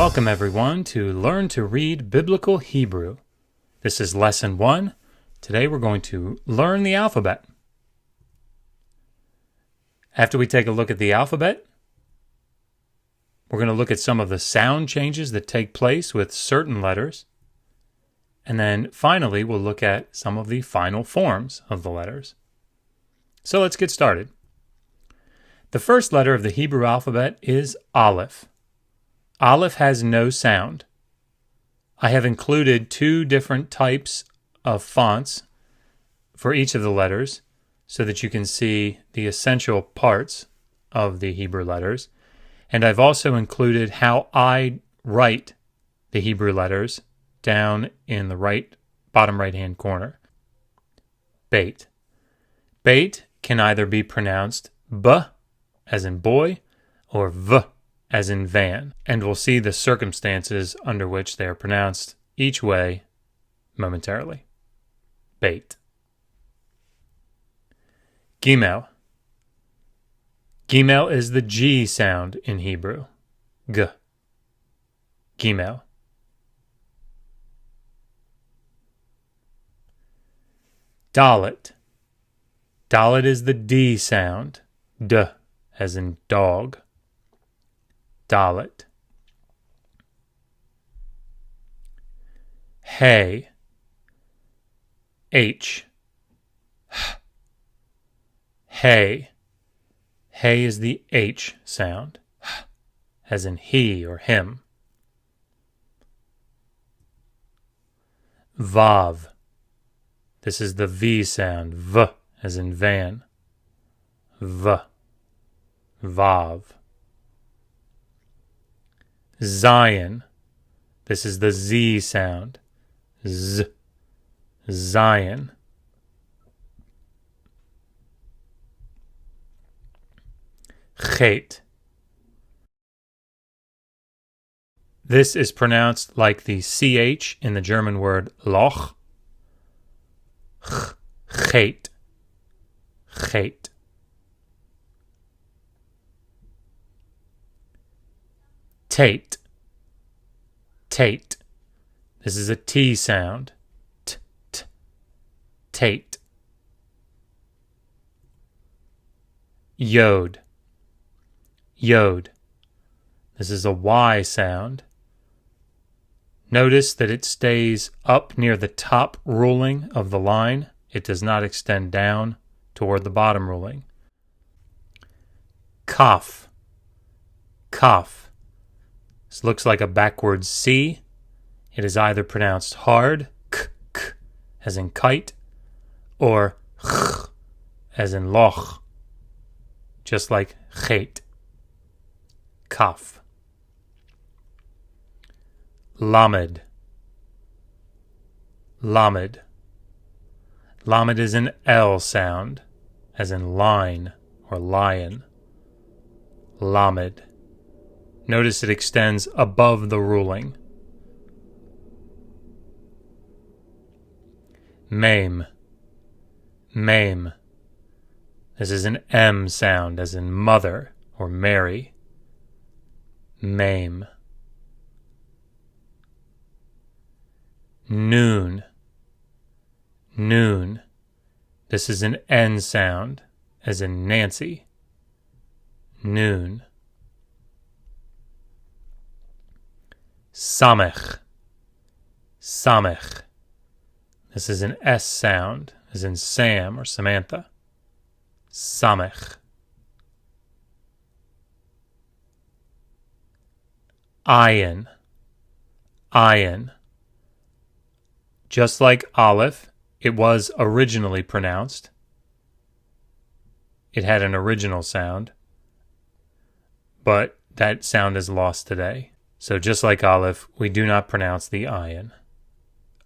Welcome everyone to Learn to Read Biblical Hebrew. This is Lesson 1. Today we're going to learn the alphabet. After we take a look at the alphabet, we're going to look at some of the sound changes that take place with certain letters. And then finally, we'll look at some of the final forms of the letters. So let's get started. The first letter of the Hebrew alphabet is Aleph. Aleph has no sound. I have included 2 different types of fonts for each of the letters so that you can see the essential parts of the Hebrew letters. And I've also included how I write the Hebrew letters down in the bottom right-hand corner. Beit. Beit can either be pronounced B, as in boy, or V, as in van, and we'll see the circumstances under which they are pronounced each way momentarily. Beit. Gimel. Gimel is the G sound in Hebrew. G. Gimel. Dalet. Dalet is the D sound. D, as in dog. Dalet. Hey. H. Hey. Hey is the H sound, as in he or him. Vav. This is the V sound, V, as in van. V. Vav. Zion. This is the Z sound. Z. Zion. Chet. This is pronounced like the CH in the German word Loch. Chet. Chet. Tate. Tate. This is a T sound. T, t. Tate. Yod. Yod. This is a Y sound. Notice that it stays up near the top ruling of the line. It does not extend down toward the bottom ruling. Kaf. Kaf. This looks like a backwards C. It is either pronounced hard, k, k, as in kite, or ch, as in loch, just like chet. Kaf. Lamed. Lamed. Lamed is an L sound, as in line or lion. Lamed. Notice it extends above the ruling. Mem. Mem. This is an M sound, as in mother or Mary. Mem. Noon. Noon. This is an N sound, as in Nancy. Noon. Samech. Samech. This is an S sound, as in Sam or Samantha. Samech. Ayin. Ayin. Just like Aleph, it was originally pronounced. It had an original sound, but that sound is lost today. So just like Aleph, we do not pronounce the ayin.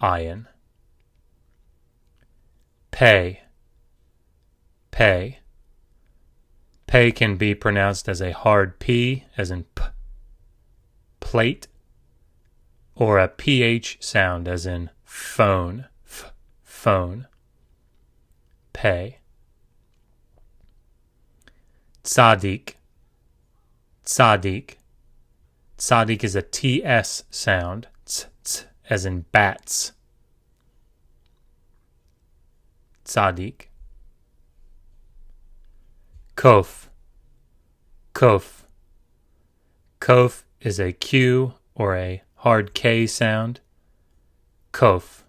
Ayin. Pei. Pei. Pei can be pronounced as a hard P, as in P. Plate. Or a PH sound, as in phone. F. Phone. Pei. Tzadik. Tzadik. Tzadik is a TS sound, as in bats. Tzadik. Kof. Kof. Kof is a Q or a hard K sound. Kof.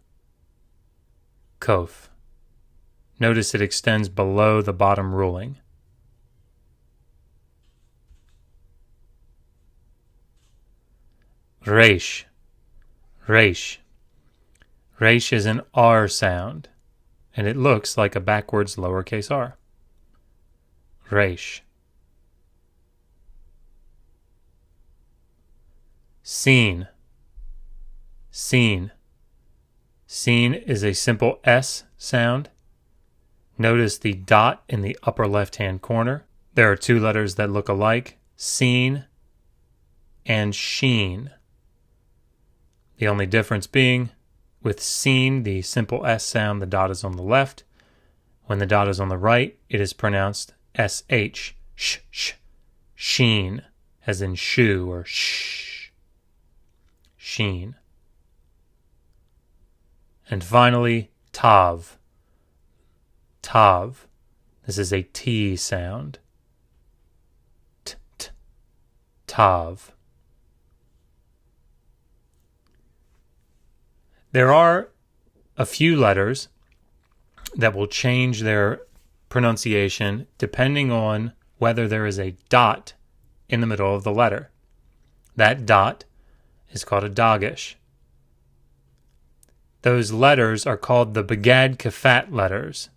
Kof. Notice it extends below the bottom ruling. Reish. Reish. Reish is an R sound, and it looks like a backwards lowercase r. Reish. Seen. Seen. Seen is a simple S sound. Notice the dot in the upper left-hand corner. There are two letters that look alike, seen and sheen. The only difference being, with seen, the simple S sound, the dot is on the left. When the dot is on the right, it is pronounced SH, sh, sheen, as in shoe or shh, sheen. And finally, tav. Tav. This is a T sound. Tav. There are a few letters that will change their pronunciation depending on whether there is a dot in the middle of the letter. That dot is called a dagesh. Those letters are called the Begad Kafat letters.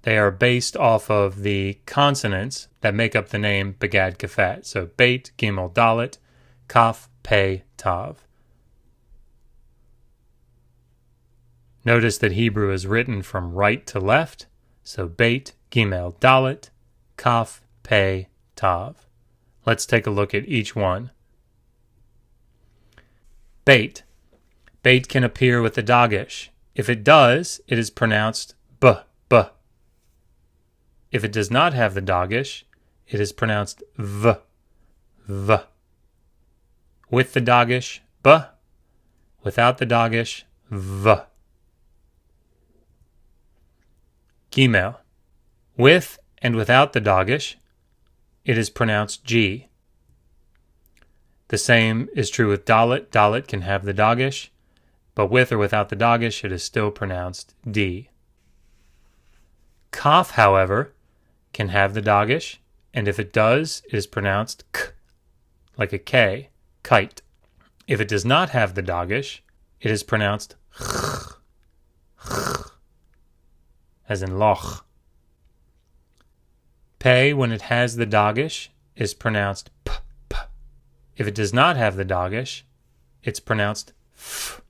They are based off of the consonants that make up the name Begad Kafat. So Beit, Gimel, Dalet, Kaf, Pei, Tav. Notice that Hebrew is written from right to left. So Beit, Gimel, Dalet, Kaf, Pei, Tav. Let's take a look at each one. Beit. Beit can appear with the dagesh. If it does, it is pronounced b, b. If it does not have the dagesh, it is pronounced v, v. With the dagesh, b. Without the dagesh, v. Gimel. With and without the dagesh, it is pronounced G. The same is true with Dalet. Dalet can have the dagesh, but with or without the dagesh, it is still pronounced D. Kaf, however, can have the dagesh, and if it does, it is pronounced K, like a K, kite. If it does not have the dagesh, it is pronounced Ch, as in loch. Pei, when it has the dagesh, is pronounced P, P. If it does not have the dagesh, it's pronounced F.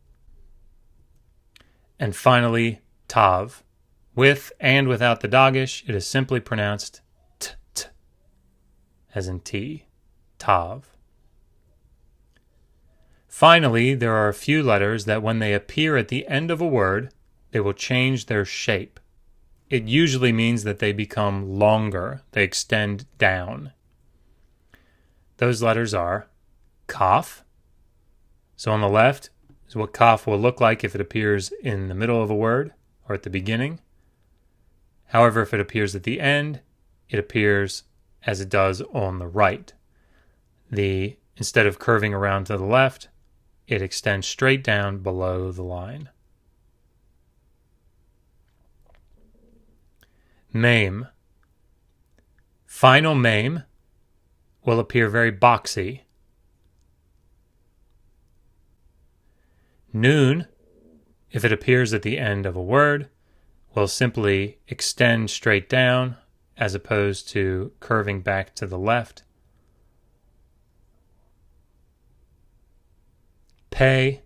And finally, Tav. With and without the dagesh, it is simply pronounced T, T, as in T, Tav. Finally, there are a few letters that when they appear at the end of a word, they will change their shape. It usually means that they become longer, they extend down. Those letters are Kaf. So on the left is what Kaf will look like if it appears in the middle of a word or at the beginning. However, if it appears at the end, it appears as it does on the right. Instead of curving around to the left, it extends straight down below the line. Mem. Final mem will appear very boxy. Noon, if it appears at the end of a word, will simply extend straight down as opposed to curving back to the left. Pei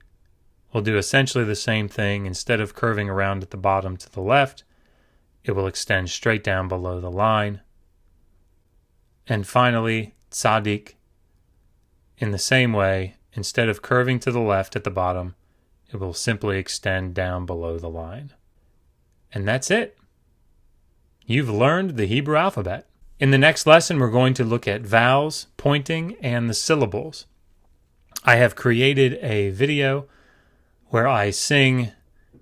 will do essentially the same thing. Instead of curving around at the bottom to the left, it will extend straight down below the line. And finally, Tzadik, in the same way, instead of curving to the left at the bottom, it will simply extend down below the line. And that's it. You've learned the Hebrew alphabet. In the next lesson, we're going to look at vowels, pointing, and the syllables. I have created a video where I sing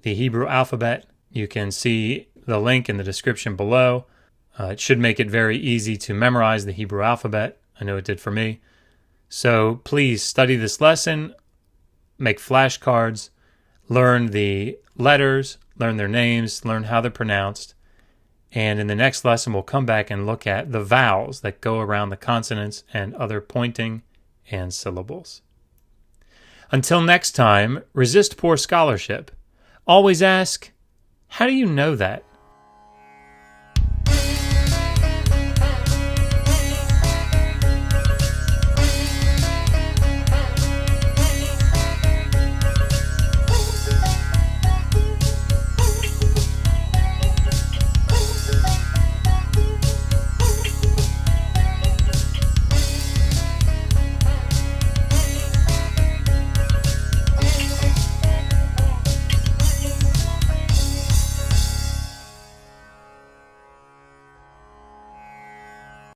the Hebrew alphabet. You can see the link in the description below. It should make it very easy to memorize the Hebrew alphabet. I know it did for me. So please study this lesson, make flashcards, learn the letters, learn their names, learn how they're pronounced. And in the next lesson, we'll come back and look at the vowels that go around the consonants and other pointing and syllables. Until next time, resist poor scholarship. Always ask, how do you know that?